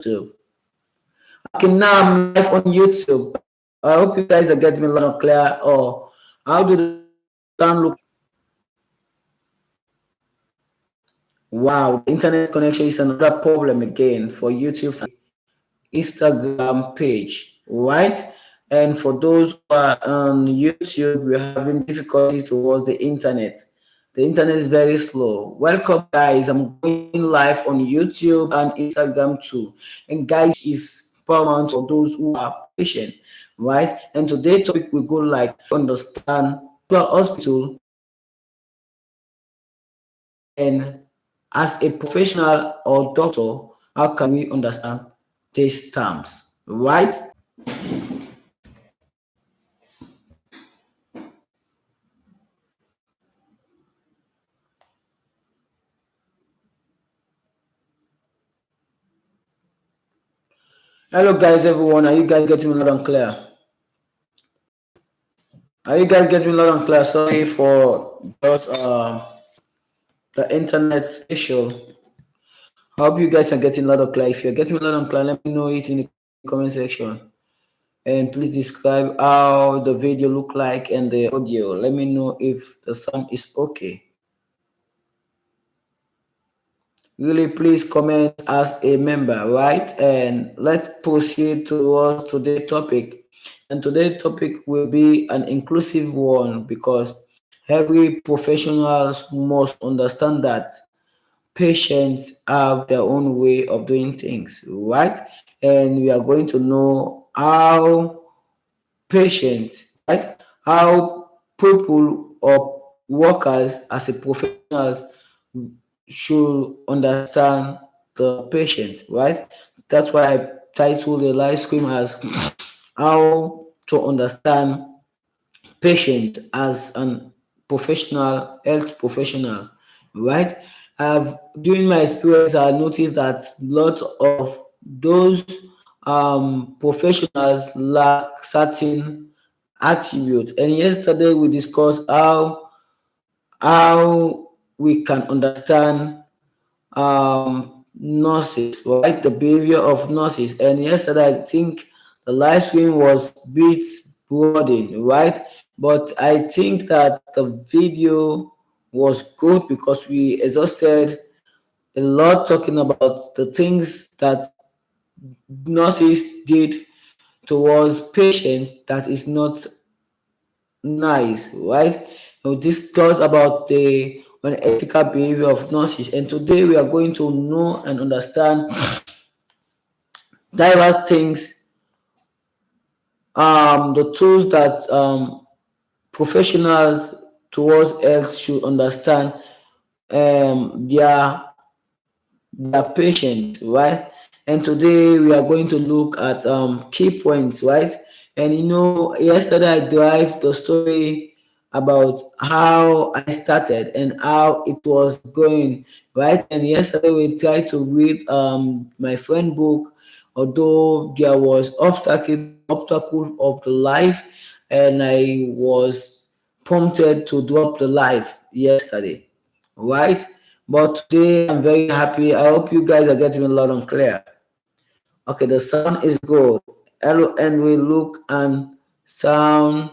YouTube. Okay, now I'm live on YouTube. I hope you guys are getting me loud and clear. Or how do the sound look? Wow, the internet connection is another problem again for YouTube Instagram page, right? And for those who are on YouTube, we're having difficulties towards the internet. The internet is very slow. Welcome, guys. I'm going live on YouTube and Instagram too. And guys, is paramount for those who are patient, right? And today's topic we go like understand the hospital and as a professional or doctor, how can we understand these terms, right? Hello, guys, everyone. Are you guys getting me loud and clear? Are you guys getting me loud and clear? Sorry for just the internet issue. I hope you guys are getting loud and clear. If you're getting me loud and clear, let me know it in the comment section. And please describe how the video look like and the audio. Let me know if the sound is okay. Really, please comment as a member, right? And let's proceed towards today's topic. And today's topic will be an inclusive one because every professional must understand that patients have their own way of doing things, right? And we are going to know how patients, right? How people or workers as a professionals should understand the patient, right? That's why I titled the live stream as how to understand patient as an professional, health professional, right? During my experience, I noticed that a lot of those professionals lack certain attributes. And yesterday we discussed how we can understand nurses, right? The behavior of nurses. And yesterday, I think the live stream was bit broadened, right? But I think that the video was good because we exhausted a lot talking about the things that nurses did towards patient that is not nice, right? We discuss about the unethical behavior of nurses, and today we are going to know and understand diverse things, the tools that professionals towards health should understand their patients, right? And today we are going to look at key points, right? And yesterday I derived the story about how I started and how it was going, right? And yesterday we tried to read my friend book, although there was obstacle of the life, and I was prompted to drop the life yesterday, right? But today I'm very happy. I hope you guys are getting me loud and clear. Okay, the sound is good. Hello, and we look and sound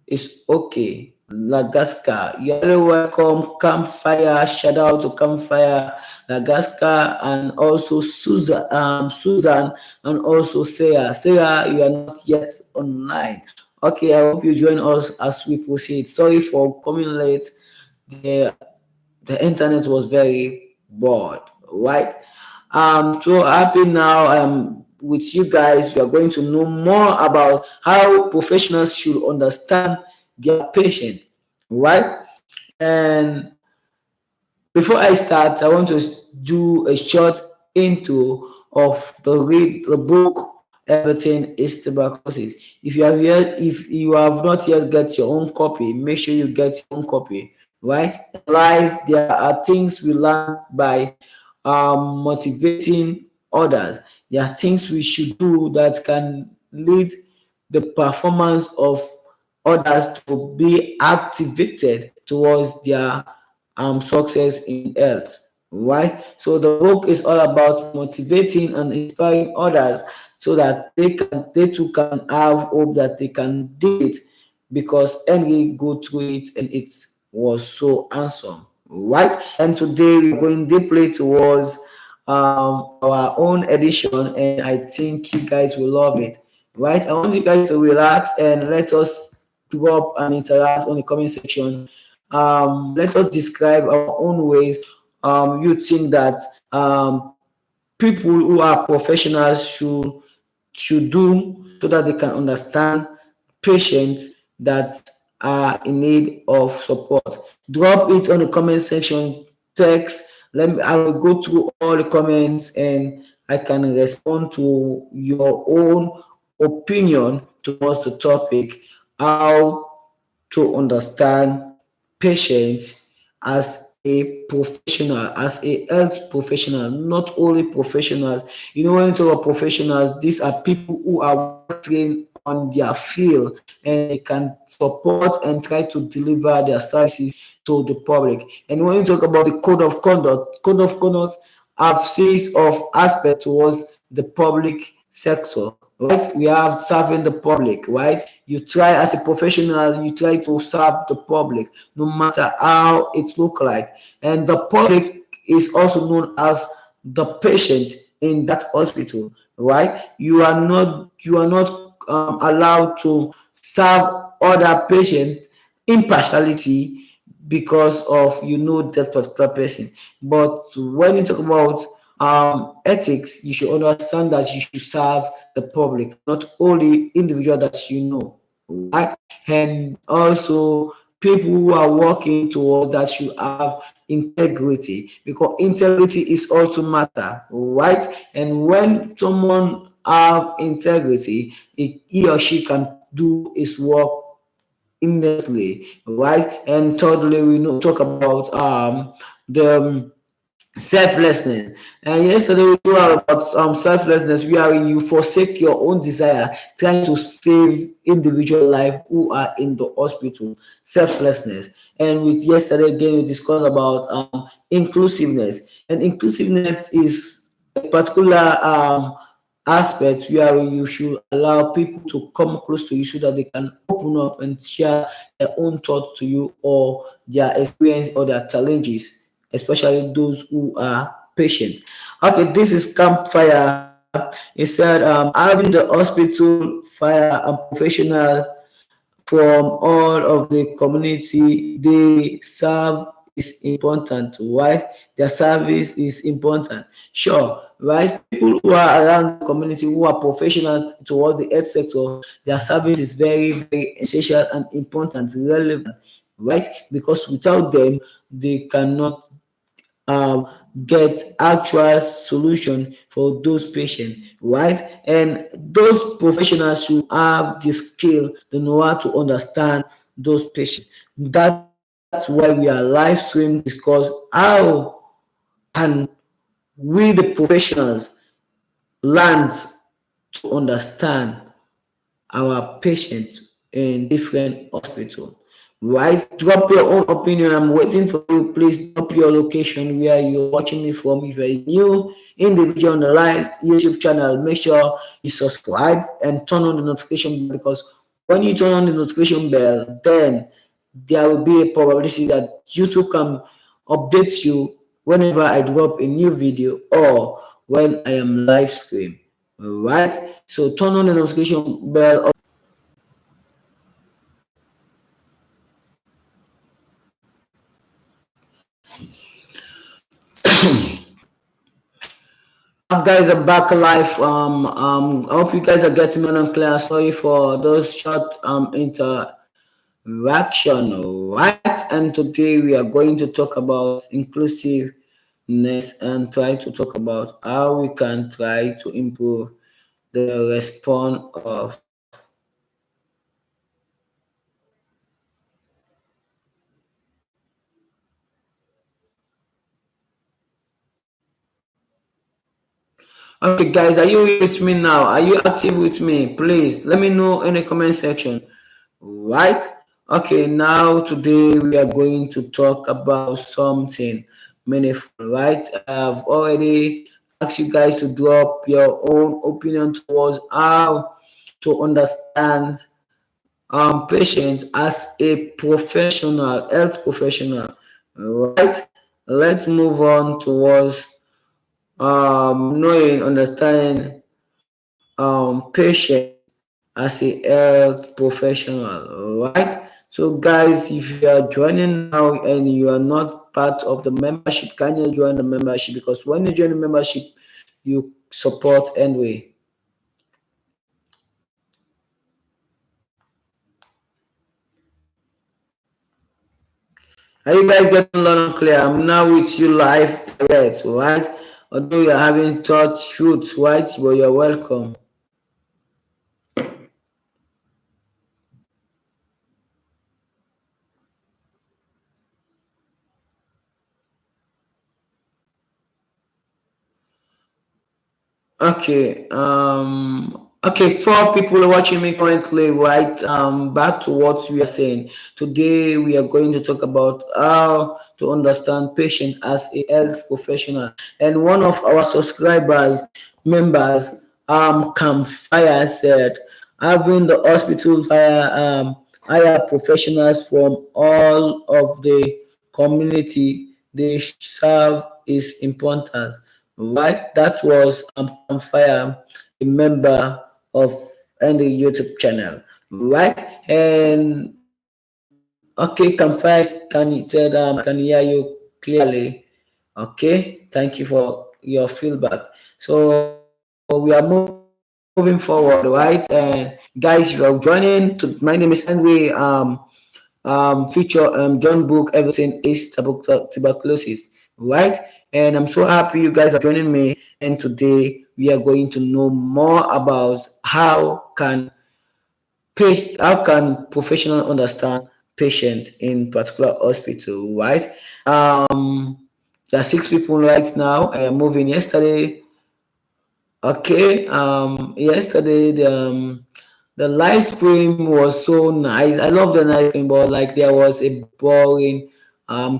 is okay. Lagaska, you're very welcome. Campfire, shout out to Campfire, Lagaska, and also Susan, and also Sarah. Sarah, you are not yet online. Okay, I hope you join us as we proceed. Sorry for coming late. The the internet was very bored, right? I'm so happy now with you guys. We are going to know more about how professionals should understand their patient, right? And before I start, I want to do a short intro of the book. Everything is tuberculosis. If you have not yet get your own copy, make sure you get your own copy. Right? In life, there are things we learn by motivating others. There are things we should do that can lead the performance of others to be activated towards their success in health. Right? So the book is all about motivating and inspiring others so that they too can have hope that they can do it, because Henry go through it and it was so handsome. Right? And today we're going deeply towards our own edition, and I think you guys will love it. Right? I want you guys to relax and let us drop and interact on the comment section. Let us describe our own ways you think that people who are professionals should do so that they can understand patients that are in need of support. Drop it on the comment section, text. I will go through all the comments and I can respond to your own opinion towards the topic. How to understand patients as a professional, as a health professional, not only professionals. You know, when you talk about professionals, these are people who are well trained on their field and they can support and try to deliver their services to the public. And when you talk about the code of conduct have series of aspects towards the public sector. Right? We have serving the public, right? You try as a professional, you try to serve the public, no matter how it look like. And the public is also known as the patient in that hospital, right? You are not allowed to serve other patients impartiality because of that particular person. But when you talk about ethics, you should understand that you should serve the public, not only individual that you know, right? And also people who are working towards that should have integrity, because integrity is also matter, right? And when someone have integrity, he or she can do his work immensely, right? And thirdly, we know talk about the selflessness. And yesterday we talked about selflessness, where you forsake your own desire, trying to save individual life who are in the hospital. Selflessness. And with yesterday again we discussed about inclusiveness. And inclusiveness is a particular aspect where you should allow people to come close to you so that they can open up and share their own thoughts to you, or their experience or their challenges, especially those who are patient. Okay, this is campfire. It said having the hospital fire and professionals from all of the community they serve is important. Why? Their service is important. Sure, right? People who are around the community who are professional towards the health sector, their service is very, very essential and important, relevant, right? Because without them, they cannot um, get actual solution for those patients, right? And those professionals should have the skill, the know how to understand those patients. That's why we are live stream to discuss how can we, the professionals, learn to understand our patients in different hospitals. Right? Drop your own opinion. I'm waiting for you. Please drop your location where you're watching me from. If you're a new individual on the live YouTube channel, make sure you subscribe and turn on the notification bell, because when you turn on the notification bell, then there will be a probability that YouTube can update you whenever I drop a new video or when I am live stream. Right? So turn on the notification bell. Guys, I'm back live. I hope you guys are getting me on clear. Sorry for those short interaction, right? And today we are going to talk about inclusiveness and try to talk about how we can try to improve the response of. Okay, guys, are you with me now? Are you active with me? Please let me know in the comment section. Right? Okay, now today we are going to talk about something meaningful, right? I've already asked you guys to drop your own opinion towards how to understand patient as a professional, health professional, right? Let's move on towards knowing, understanding patient as a health professional, right? So, guys, if you are joining now and you are not part of the membership, can you join the membership? Because when you join the membership, you support anyway. Are you guys getting loud and clear? I'm now with you live, right? Although you're having touch shoots, right? But you're welcome. Okay, four people watching me currently, right? Back to what we are saying. Today we are going to talk about how to understand patient as a health professional. And one of our subscribers, members, Campfire said, having the hospital hire professionals from all of the community they serve is important, right? That was Campfire, a member of the YouTube channel, right? And okay, Campfire can hear you clearly. Okay, thank you for your feedback. So we are moving forward, right? And guys, if you are joining, my name is Henry. Feature John Book, everything is tuberculosis, right? And I'm so happy you guys are joining me. And today we are going to know more about how can professional understand patient in particular hospital, right? There are six people right now. I am moving yesterday. Okay. Yesterday the live stream was so nice. I love the live stream, but like there was a boring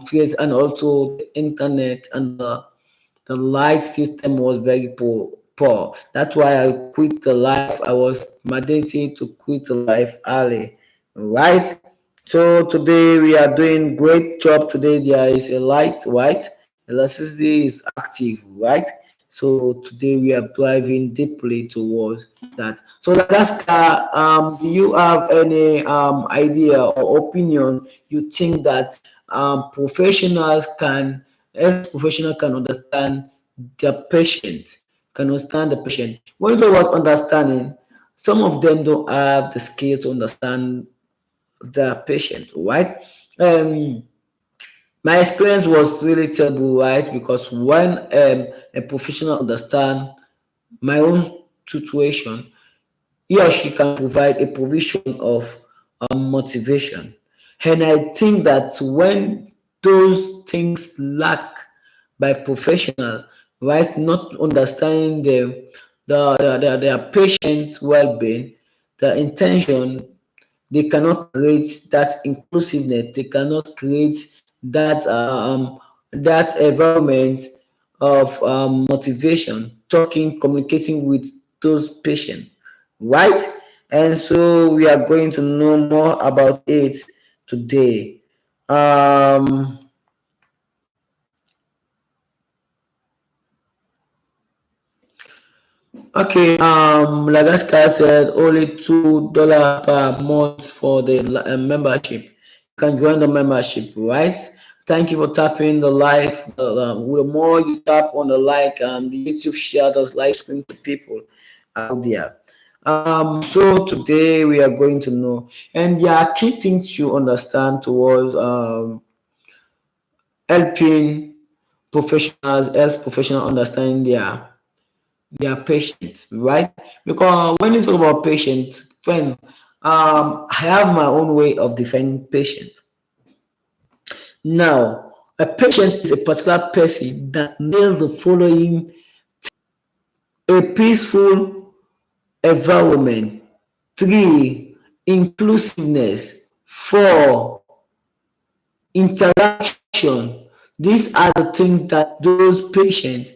face, and also the internet and the light system was very poor. That's why I quit the live. I was mandating to quit the live early, right? So today we are doing great job. Today there is a light, right? Electricity is active, right? So today we are driving deeply towards that. So Lagaska, do you have any idea or opinion you think that professionals can, health professional can understand their patient, can understand the patient? When you talk about understanding, some of them don't have the skill to understand the patient, right? Um, my experience was really terrible, right? Because when a professional understand my own situation, he or she can provide a provision of motivation. And I think that when those things lack by professional, right, not understanding their patient's well-being, the intention, they cannot create that inclusiveness, they cannot create that environment of motivation, talking, communicating with those patients, right? And so we are going to know more about it today. Okay, Madagascar said only $2 per month for the membership. You can join the membership, right? Thank you for tapping the live. The more you tap on the like, the YouTube share those live stream to people out there. So today we are going to know, and there are key things you understand towards helping professionals, health professionals understanding their patients, right? Because when you talk about patients, friend, I have my own way of defining patient. Now, a patient is a particular person that nails the following: a peaceful environment, three, inclusiveness, four, interaction, These are the things that those patients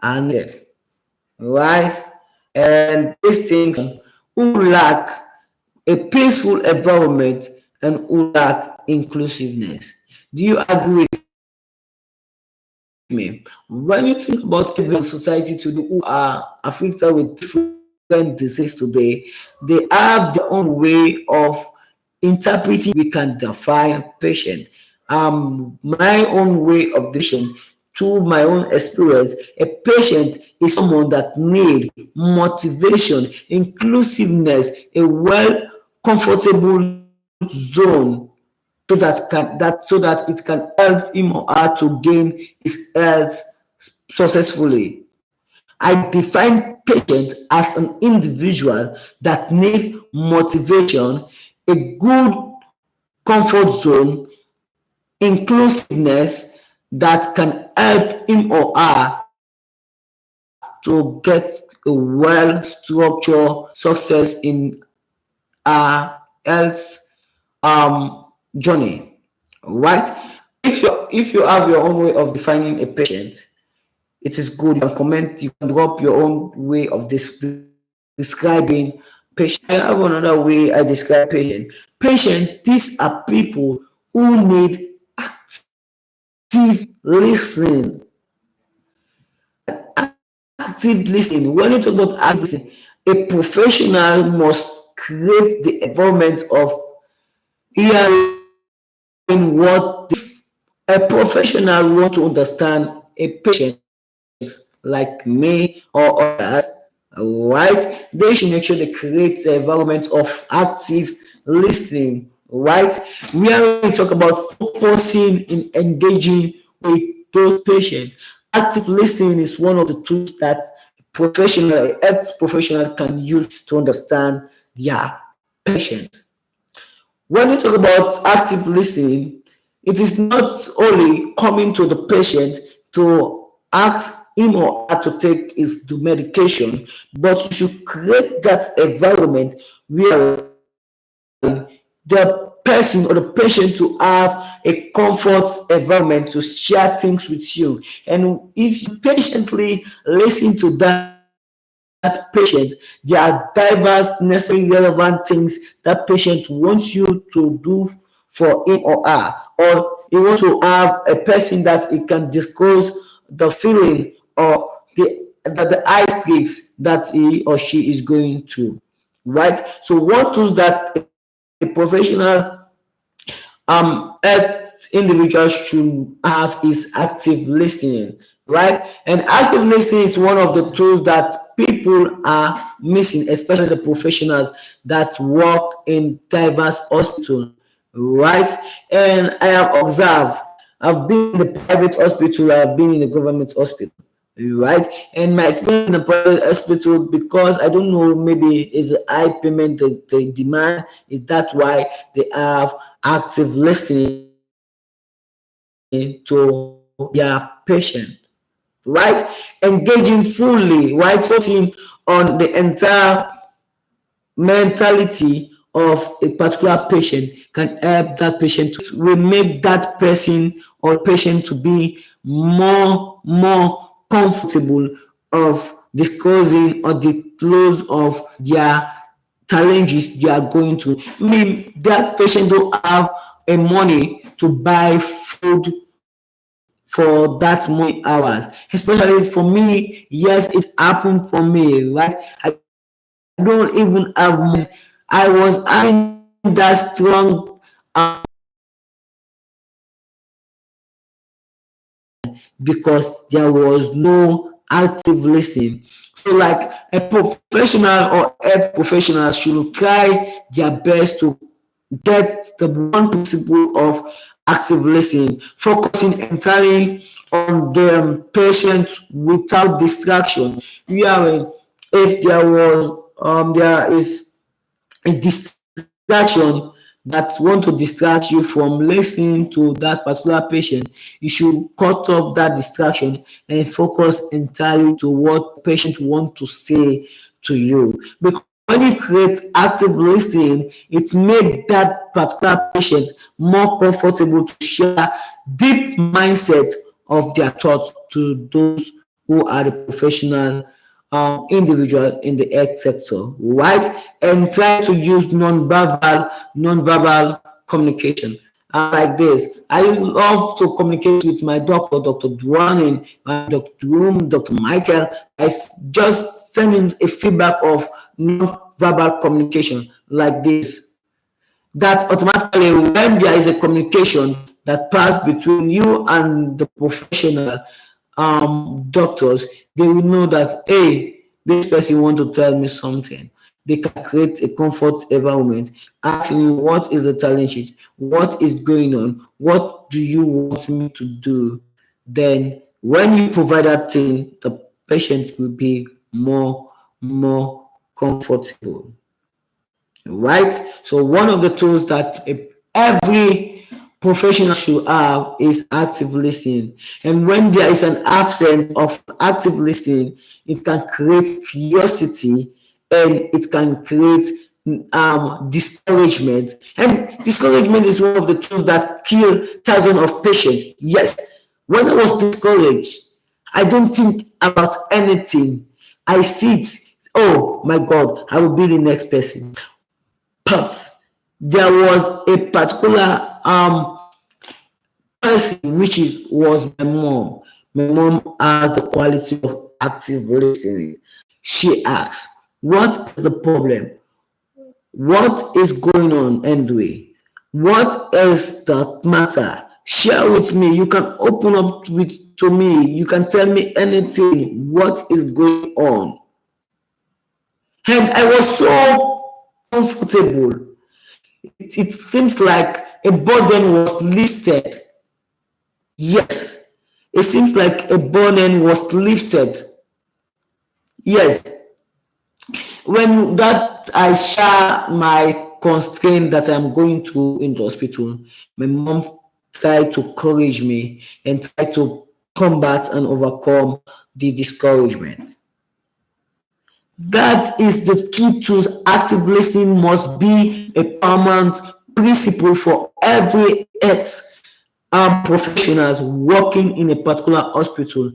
are needed, right? And these things who lack a peaceful environment and who lack inclusiveness. Do you agree with me? When you think about every society today who are afflicted with different disease today, they have their own way of interpreting we can define patient. My own way of definition to my own experience, a patient is someone that need motivation, inclusiveness, a well comfortable zone so that it can help him or her to gain his health successfully. I define patient as an individual that need motivation, a good comfort zone, inclusiveness that can help him or her to get a well structured success in our health journey. Right? If you have your own way of defining a patient, it is good. You can comment, you can drop your own way of describing patient. I have another way I describe patient. Patient, these are people who need active listening. Active listening. When you talk about active listening, a professional must create the environment of hearing what a professional want to understand a patient like me or others, right? They should make sure they create the environment of active listening, right? Where we talk about focusing in engaging with those patients. Active listening is one of the tools that professional health professional can use to understand their patient. When we talk about active listening, it is not only coming to the patient to ask him or her to take his the medication, but you should create that environment where the person or the patient to have a comfort environment to share things with you. And if you patiently listen to that patient, there are diverse, necessary, relevant things that patient wants you to do for him or her, or he wants to have a person that he can disclose the feeling or the eye streaks that he or she is going to, right? So what tools that a professional health individuals should have is active listening, right? And active listening is one of the tools that people are missing, especially the professionals that work in diverse hospitals, right? And I have observed, I've been in the private hospital, I've been in the government hospital, right? And my experience in the private hospital, because I don't know, maybe is a high payment the demand, is that why they have active listening to their patient, right? Engaging fully, right? Focusing on the entire mentality of a particular patient can help that patient to will make that person or patient to be more comfortable of disclosing or disclose of their challenges they are going to. Maybe that patient don't have a money to buy food for that many hours. Especially for me, yes, it happened for me, right? I don't even have money. I was having that strong because there was no active listening. So, like a professional or health professional should try their best to get the one principle of active listening, focusing entirely on the patient without distraction. Wherein if there is a distraction that want to distract you from listening to that particular patient, you should cut off that distraction and focus entirely to what patient want to say to you. Because when you create active listening, it makes that particular patient more comfortable to share deep mindset of their thoughts to those who are the professional individual in the health sector, right? And try to use non-verbal communication. Like this, I love to communicate with my doctor, Dr. Duane, Dr. Doom, Dr. Michael. Just sending a feedback of non-verbal communication like this, that automatically when there is a communication that pass between you and the professional doctors, they will know that, hey, this person want to tell me something. They can create a comfort environment, asking you what is the challenge, what is going on, what do you want me to do. Then when you provide that thing, the patient will be more comfortable, right? So one of the tools that every professional should have is active listening. And when there is an absence of active listening, it can create curiosity and it can create discouragement. And discouragement is one of the tools that kill thousands of patients. Yes, when I was discouraged, I don't think about anything. I sit, oh my God, I will be the next person. But there was a particular person which was my mom. My mom has the quality of active listening. She asks, what is the problem? What is going on anyway? What is the matter? Share with me. You can open up to me. You can tell me anything. What is going on? And I was so comfortable. It seems like a burden was lifted. Yes, it seems like a burden was lifted. Yes, when that I share my constraint that I'm going through in the hospital, my mom tried to encourage me and try to combat and overcome the discouragement. That is the key to active listening must be a paramount principle for every health professionals working in a particular hospital.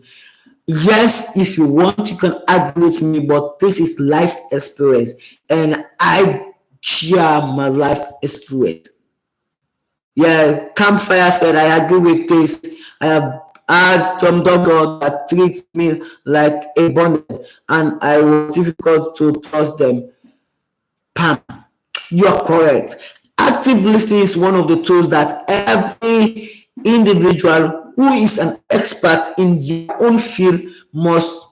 Yes, if you want, you can argue with me, but this is life experience, and I share my life experience. Yeah, Campfire said, I agree with this. I have had some doctors that treat me like a bondage, and I was difficult to trust them. Pam, you are correct. Active listening is one of the tools that every individual who is an expert in their own field must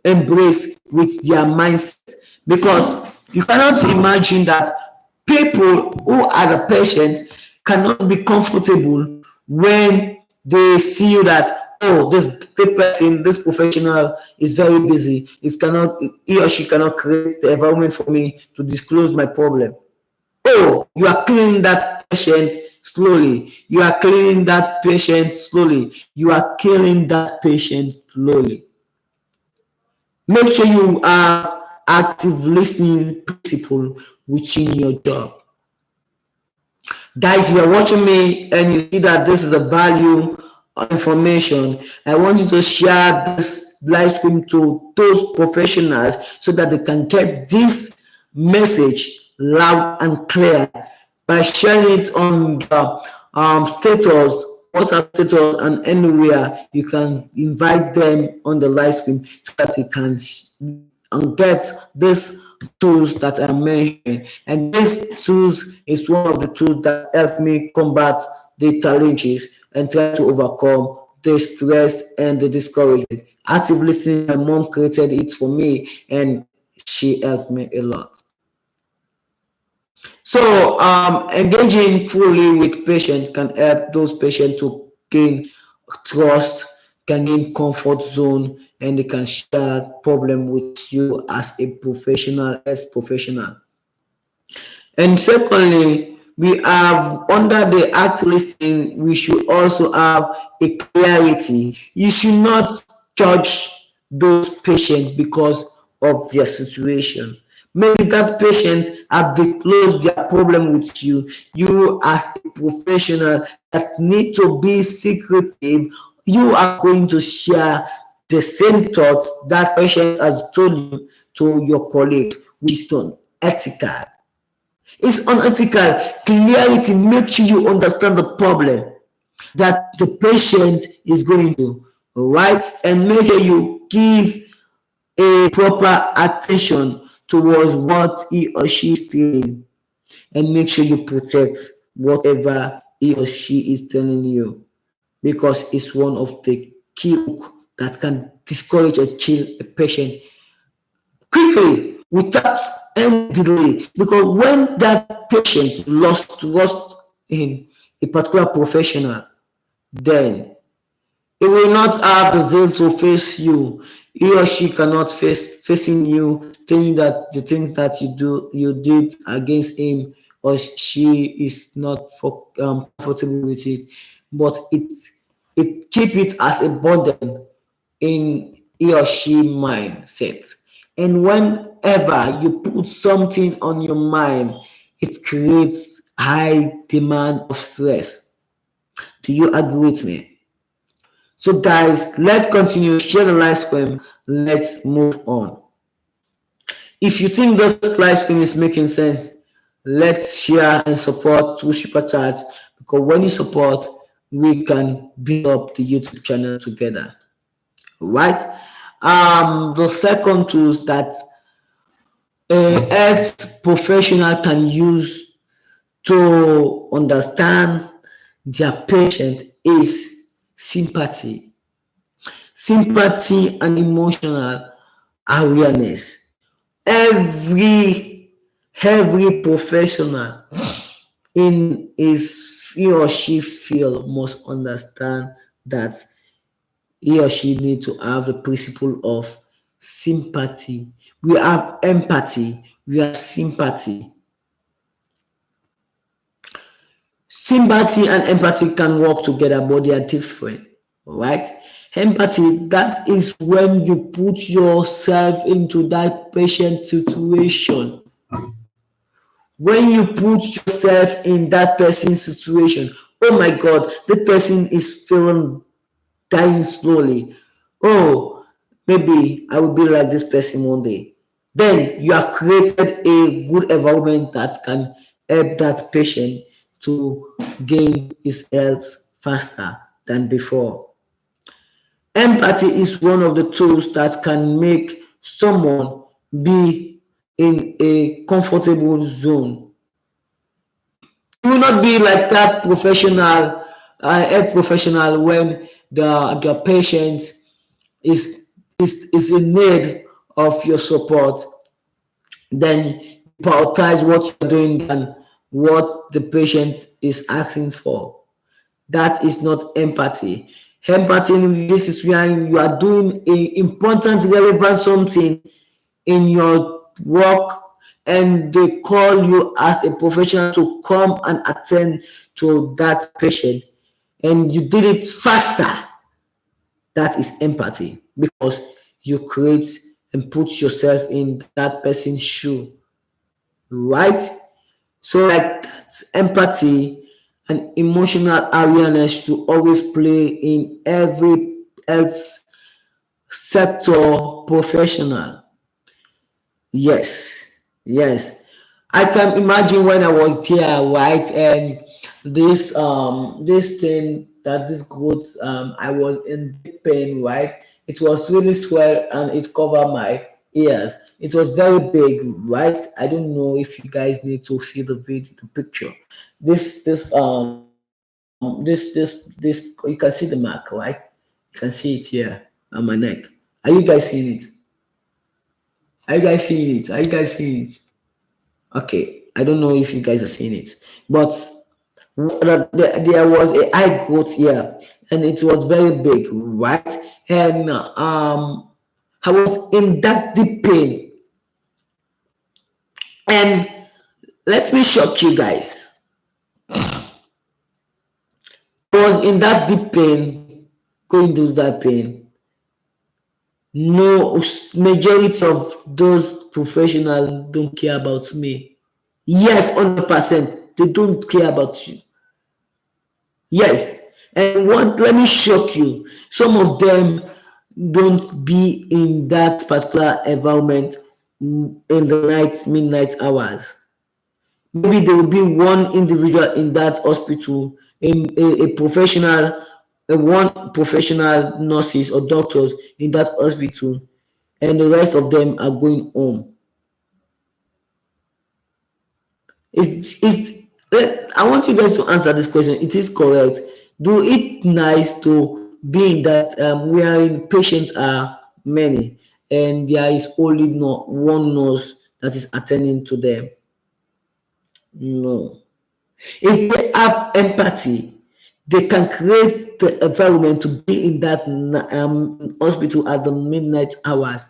embrace with their mindset, because you cannot imagine that people who are the patient cannot be comfortable when they see you that, oh, this person, this professional is very busy. It cannot, he or she cannot create the environment for me to disclose my problem. Oh, you are cleaning that patient slowly. You are cleaning that patient slowly. You are killing that patient slowly. Make sure you are active listening principle within your job. Guys, you are watching me and you see that this is a value information. I want you to share this live stream to those professionals so that they can get this message loud and clear by sharing it on the status, WhatsApp status, and anywhere. You can invite them on the live stream so that you can get this tools that I mentioned. And this tools is one of the tools that help me combat the challenges and try to overcome the stress and the discouragement. Active listening, my mom created it for me and she helped me a lot. So engaging fully with patients can help those patients to gain trust, can gain comfort zone, and they can share problem with you as a professional, as professional. And secondly, we have under the act listing, we should also have a clarity. You should not judge those patients because of their situation. Maybe that patient have disclosed their problem with you. You as a professional that need to be secretive, you are going to share the same thought that patient has told you to your colleagues, which is unethical. It's unethical. Clarity makes you understand the problem that the patient is going to, right? And make sure you give a proper attention towards what he or she is saying, and make sure you protect whatever he or she is telling you, because it's one of the key hook that can discourage and kill a patient quickly without any delay. Because when that patient lost trust in a particular professional, then he will not have the zeal to face you. He or she cannot facing you, telling that the things that you did against him or she is not comfortable with it. But it keep it as a burden in he or she mindset. And whenever you put something on your mind, it creates high demand of stress. Do you agree with me? So guys, let's continue. Share the live stream. Let's move on. If you think this live stream is making sense, let's share and support through super chat, because when you support, we can build up the YouTube channel together. Right? The second tools that a health professional can use to understand their patient is sympathy. Sympathy and emotional awareness. Every professional in his he or she field must understand that he or she need to have the principle of sympathy. We have empathy, we have sympathy. Sympathy and empathy can work together, but they are different, right? Empathy, that is when you put yourself into that patient situation. When you put yourself in that person's situation, oh my God, that person is feeling dying slowly. Oh, maybe I will be like this person one day. Then you have created a good environment that can help that patient to gain his health faster than before. Empathy is one of the tools that can make someone be in a comfortable zone. You will not be like that professional, health professional, when the patient is in need of your support. Then prioritize what you're doing than what the patient is asking for. That is not empathy. Empathy, this is when you are doing a important, relevant something in your work, and they call you as a professional to come and attend to that patient, and you did it faster. That is empathy, because you create and put yourself in that person's shoe, right? So like that, empathy and emotional awareness to always play in every health sector professional. Yes, yes. I can imagine when I was there, right? And this thing that this growth, I was in deep pain, right? It was really swell and it covered my ears. It was very big, right? I don't know if you guys need to see the video, the picture. You can see the mark, right? You can see it here on my neck. Are you guys seeing it? Are you guys seeing it? Are you guys seeing it? Okay, I don't know if you guys are seeing it, but there was a high growth here, and it was very big, right? And I was in that deep pain, and let me shock you guys. I was in that deep pain, going through that pain. No, majority of those professionals don't care about me. Yes, 100%, they don't care about you. Yes, And what, let me shock you, some of them don't be in that particular environment in the night, midnight hours. Maybe there will be one individual in that hospital, a professional, one professional nurses or doctors in that hospital, and the rest of them are going home. I want you guys to answer this question. It is correct. Do it nice to be in that wherein patients are many and there is only not one nurse that is attending to them? No. If they have empathy, they can create the environment to be in that hospital at the midnight hours.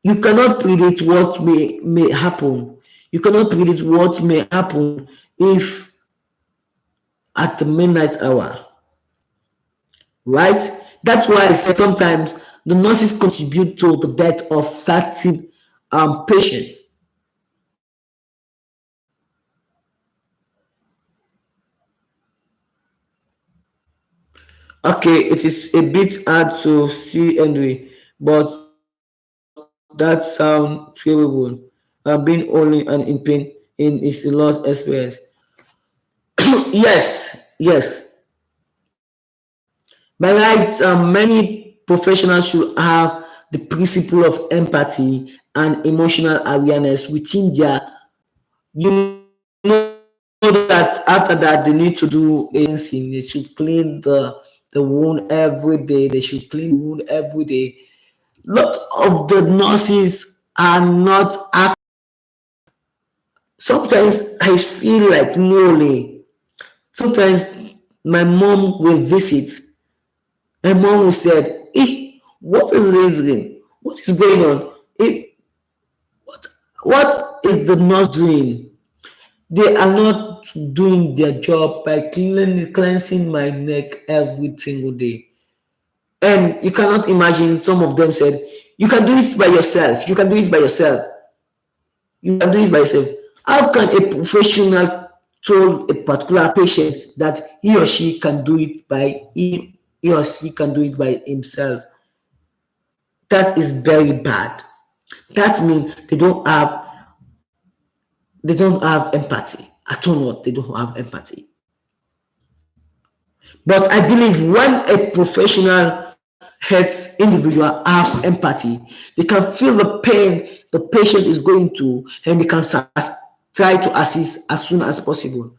You cannot predict what may happen. You cannot predict what may happen if at the midnight hour, right? That's why I said sometimes the nurses contribute to the death of certain patients. Okay, it is a bit hard to see anyway, but that sounds favorable. Being only and in pain in is the lost experience. Yes. By rights, many professionals should have the principle of empathy and emotional awareness within their. You know that after that they need to do cleansing. They should clean the wound every day. They should clean the wound every day. Lot of the nurses are not sometimes I feel like lonely. Sometimes my mom will visit. My mom will said, what is this thing? What is going on? What, what is the nurse doing? They are not doing their job by cleansing my neck every single day. And you cannot imagine, some of them said, you can do it by yourself. You can do it by yourself. You can do it by yourself. How can a professional tell a particular patient that he or she can do it by him, he or she can do it by himself? That is very bad. That means they don't have empathy. I don't know, they don't have empathy. But I believe when a professional health individual have empathy, they can feel the pain the patient is going through and they can try to assist as soon as possible.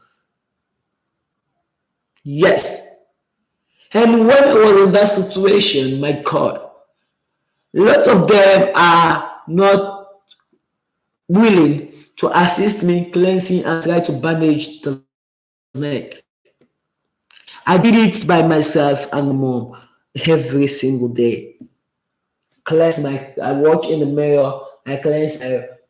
Yes. And when I was in that situation, my God, a lot of them are not willing to assist me cleansing and try to bandage the neck. I did it by myself and my mom every single day. I watch in the mirror, I cleanse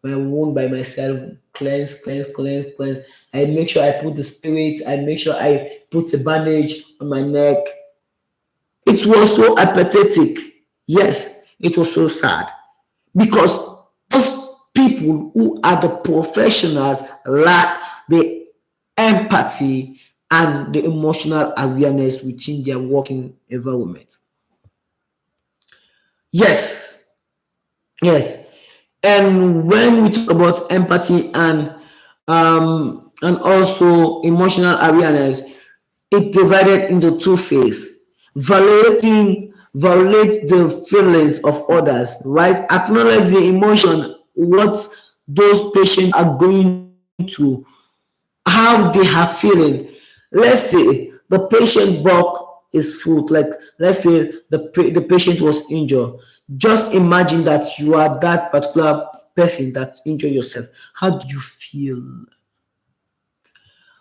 my wound by myself, cleanse. I make sure I put the spirit, I make sure I put the bandage on my neck. It was so apathetic. Yes, it was so sad because those people who are the professionals lack the empathy and the emotional awareness within their working environment. Yes, yes. And when we talk about empathy and also emotional awareness, it divided into two phases. Validate the feelings of others, right? Acknowledge the emotion, what those patients are going to, how they are feeling. Let's say the patient broke his foot, like let's say the patient was injured. Just imagine that you are that particular person that injured yourself. How do you feel?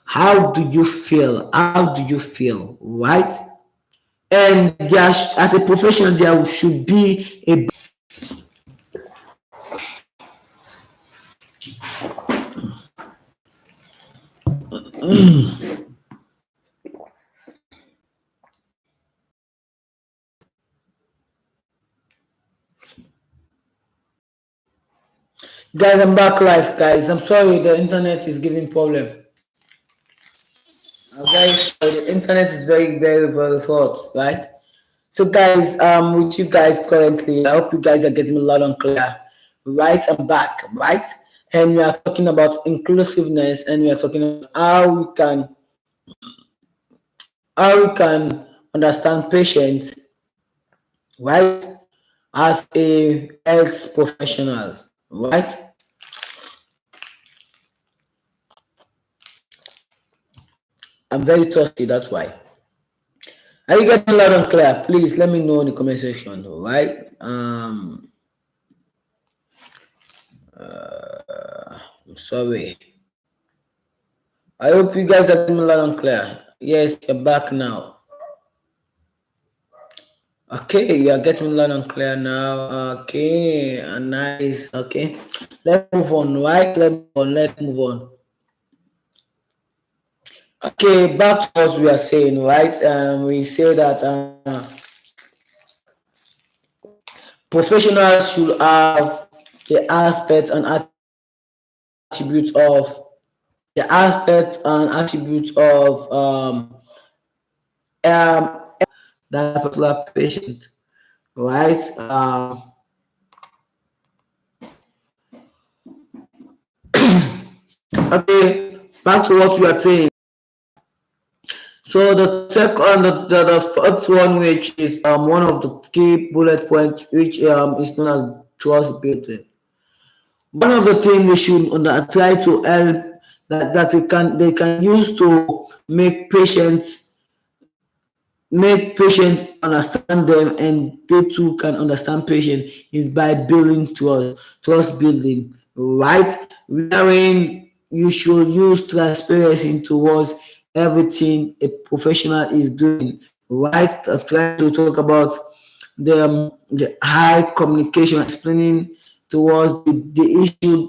How do you feel? How do you feel? Right? And as a professional, there should be a. Guys, I'm back live, guys. I'm sorry, the internet is giving problem. very sorry. The internet is very, very, very hot, right? So, guys, with you guys currently, I hope you guys are getting me loud and clear. Right, I'm back, right? And we are talking about inclusiveness, and we are talking about how we can understand patients, right? As a health professional, right? I'm very thirsty, that's why. Are you getting loud and clear? Please let me know in the comment section, right? I'm sorry. I hope you guys are getting loud and clear. Yes, you're back now. Okay, you are getting loud and clear now. Okay, nice. Okay, let's move on, right? Let's move on. Let's move on. Okay, back to what we are saying, right? We say that professionals should have the aspects and attributes of that particular patient, right? Okay, back to what we are saying. So the first one, which is one of the key bullet points, which is known as trust building. One of the things we should try to help that they can use to make patient understand them, and they too can understand patient, is by building trust building, right? Wherein you should use transparency towards everything a professional is doing, right? Try to talk about the high communication, explaining towards the issue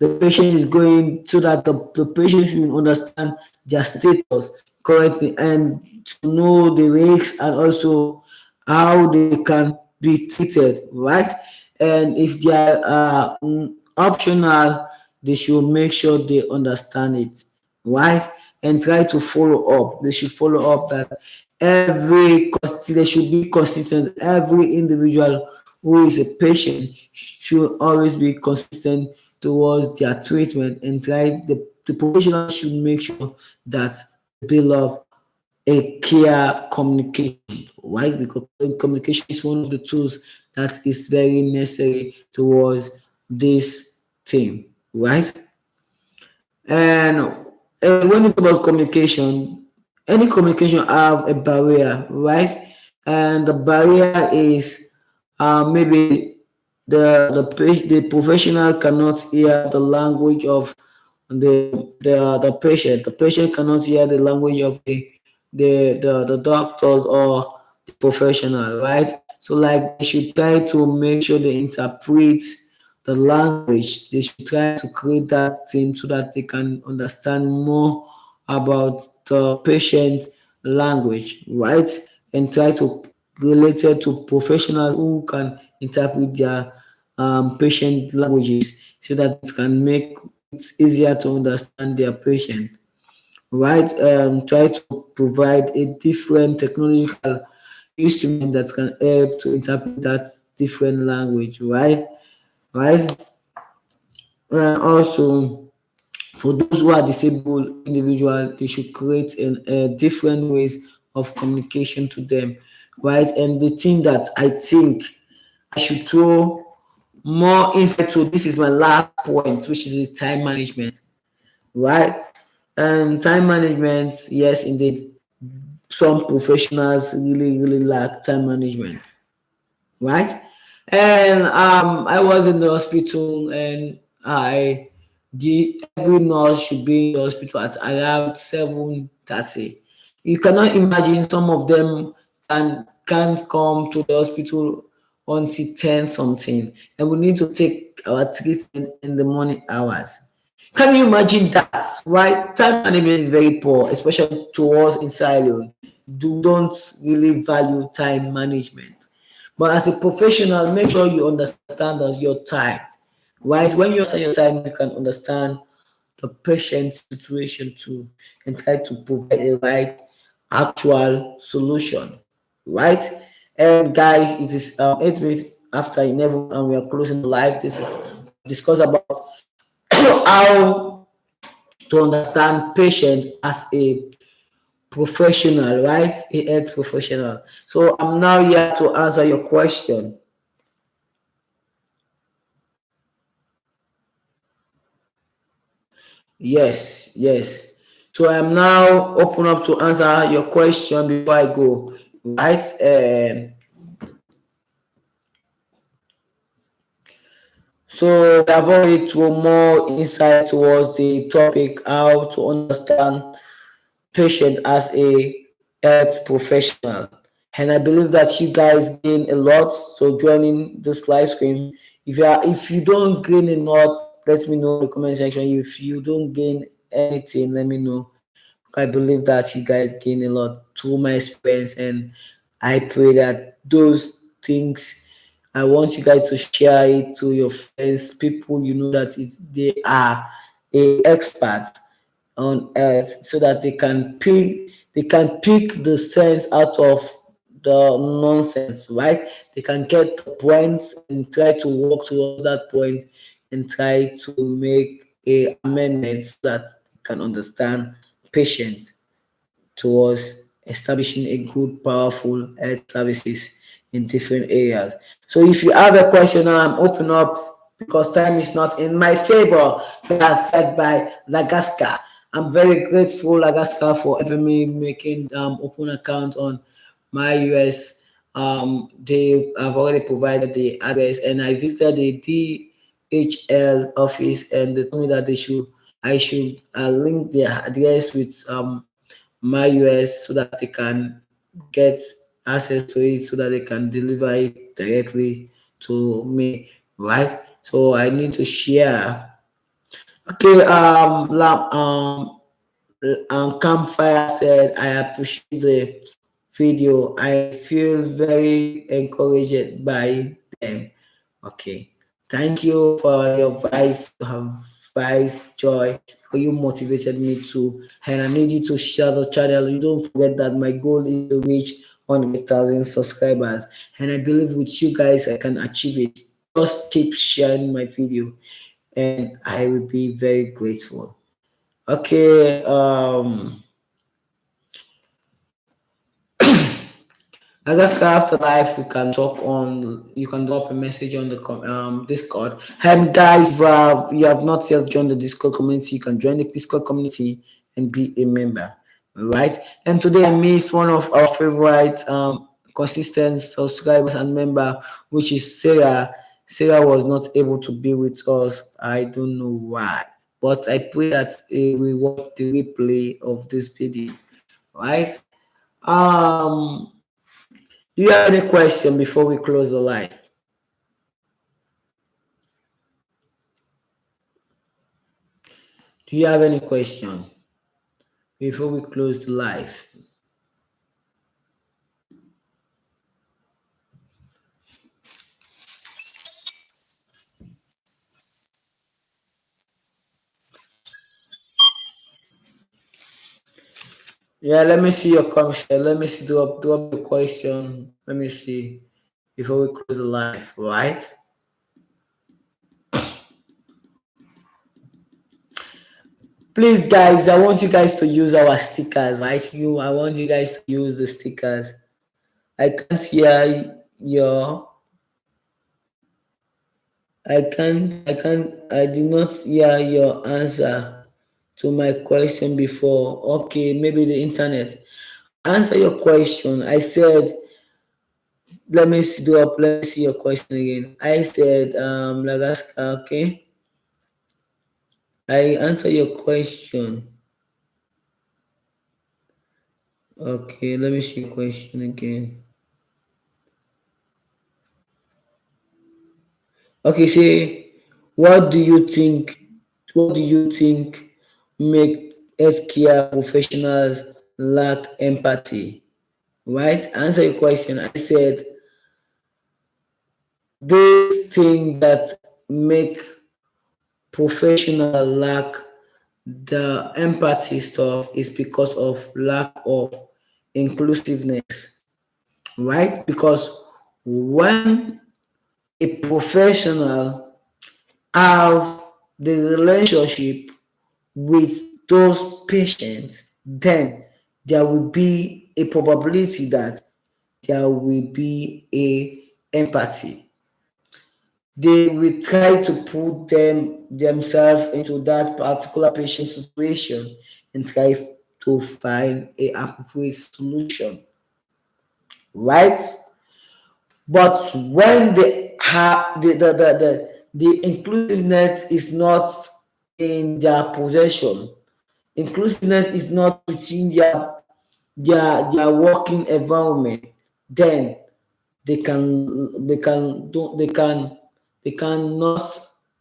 the patient is going, so that the patient should understand their status correctly, and to know the risks, and also how they can be treated, right? And if they are optional, they should make sure they understand it, right? And try to follow up. They should follow up that they should be consistent. Every individual who is a patient should always be consistent towards their treatment, and the professional should make sure that they build up a clear communication, right? Because communication is one of the tools that is very necessary towards this thing, right? And when you talk about communication, any communication have a barrier, right? And the barrier is maybe the professional cannot hear the language of the patient. The patient cannot hear the language of the doctors or the professional, right? So like they should try to make sure they interpret the language. They should try to create that thing so that they can understand more about the patient language, right? And try to relate it to professionals who can interpret their patient languages, so that it can make it easier to understand their patient, right? Try to provide a different technological instrument that can help to interpret that different language, right? Right? And also, for those who are disabled individuals, they should create different ways of communication to them, right? And the thing that I think I should throw more insight to, this is my last point, which is the time management, right? And time management, yes, indeed, some professionals really, really lack time management, right? And I was in the hospital, and every nurse should be in the hospital at around 7:30. You cannot imagine some of them can't come to the hospital until 10 something, and we need to take our treatment in the morning hours. Can you imagine that? Right? Time management is very poor, especially towards in Sierra. Don't really value time management. But as a professional, make sure you understand that your time. Right? When you understand your time, you can understand the patient situation too, and try to provide a right actual solution, right? And guys, it is 8 minutes after 11, and we are closing the live. This is discuss about how to understand patient as a professional, right? A health professional. So I'm now here to answer your question. Yes, yes. So I'm now open up to answer your question before I go, right? So I've already thrown more insight towards the topic, how to understand patient as a health professional. And I believe that you guys gain a lot. So joining this live stream, if you don't gain a lot, let me know in the comment section. If you don't gain anything, let me know. I believe that you guys gain a lot through my experience, and I pray that those things, I want you guys to share it to your friends, people you know that they are a expert on earth, so that they can pick the sense out of the nonsense, right? They can get the point and try to work towards that point and try to make a amendment so that they can understand patient towards establishing a good, powerful health services in different areas. So if you have a question, I'm open up because time is not in my favor. That's said by Lagaska. I'm very grateful, Lagaska, for helping me making open account on my US. They have already provided the address, and I visited the DHL office, and they told me that I should link their address with my US so that they can get access to it, so that they can deliver it directly to me, right? So I need to share. Okay, Campfire said, I appreciate the video. I feel very encouraged by them. Okay. Thank you for your advice, Joy. For you motivated me to, and I need you to share the channel. You don't forget that my goal is to reach 100,000 subscribers, and I believe with you guys I can achieve it. Just keep sharing my video, and I will be very grateful. Okay. I guess after live we can talk on. You can drop a message on the Discord. And guys, if you have not yet joined the Discord community, you can join the Discord community and be a member. Right. And today I miss one of our favorite consistent subscribers and member, which is Sarah. Sarah was not able to be with us. I don't know why, but I pray that we watch the replay of this video. Right. Um. Do you have any question before we close the live? Do you have any question before we close the live? Yeah, let me see your comment. Let me see. Do up the question. Let me see before we close the live. Right? Please, guys. I want you guys to use our stickers. Right? I want you guys to use the stickers. I can't hear your. I did not hear your answer to my question before. Okay, maybe the internet. Answer your question. I said, let me see your question again. I said, Lagaska, okay. I answer your question. Okay, let me see your question again. Okay, say, what do you think? What do you think make healthcare professionals lack empathy? Right? Answer your question. I said this thing that make professional lack the empathy stuff is because of lack of inclusiveness, right? Because when a professional have the relationship with those patients, then there will be a probability that there will be a empathy. They will try to put themselves into that particular patient situation and try to find a appropriate solution, right? But when they have the inclusiveness is not in their possession, inclusiveness is not within their working environment, then they cannot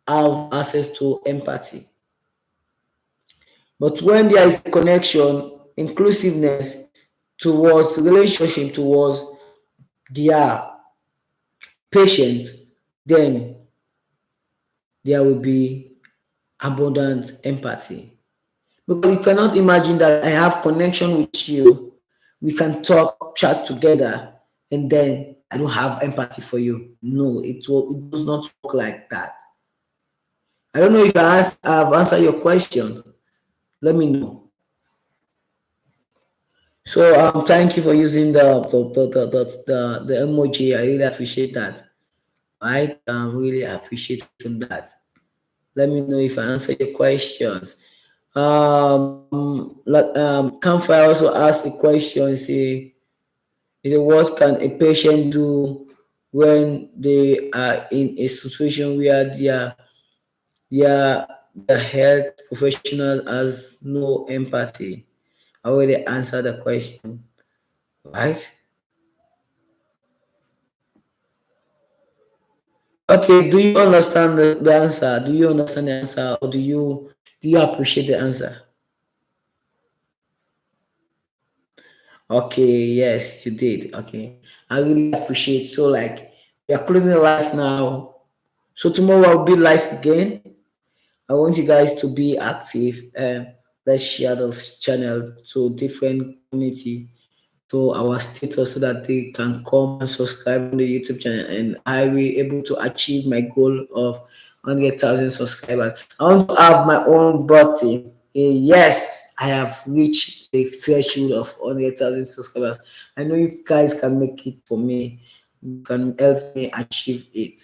have access to empathy. But when there is connection, inclusiveness towards relationship towards their patient, then there will be abundant empathy. Because you cannot imagine that I have connection with you, we can talk, chat together, and then I don't have empathy for you. No, it does not work like that. I don't know if I've answered your question. Let me know. So thank you for using the emoji. I really appreciate that. Right? Really appreciate from that. Let me know if I answer your questions. Campfire also asked a question. Say, what can a patient do when they are in a situation where their their health professional has no empathy? I already answered the question, right? Okay, do you understand the answer? Do you understand the answer, or do you appreciate the answer? Okay, yes, you did. Okay, I really appreciate. So, like, we are closing life now. So tomorrow will be live again. I want you guys to be active and let's share this channel to different community, to our status, so that they can come and subscribe on the YouTube channel, and I will able to achieve my goal of 100,000 subscribers. I want to have my own birthday. Yes, I have reached the threshold of 100,000 subscribers. I know you guys can make it for me. You can help me achieve it.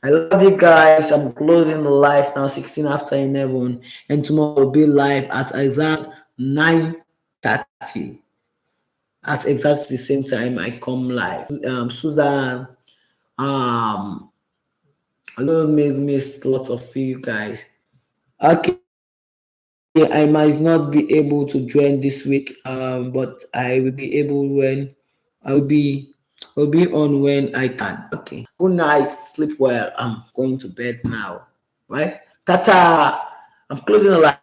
I love you guys. I'm closing the live now, 16 after 11, and tomorrow will be live at exact 9:30. At exactly the same time I come live. Susan, I don't miss lots of you guys. Okay, I might not be able to join this week, but I will be able when I will be on when I can. Okay. Good night. Sleep well. I'm going to bed now. Right? Tata. I'm closing the live.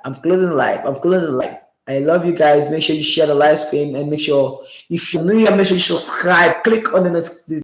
I'm closing the live. I'm closing the live. I love you guys. Make sure you share the live stream and make sure if you're new here, make sure you subscribe. Click on the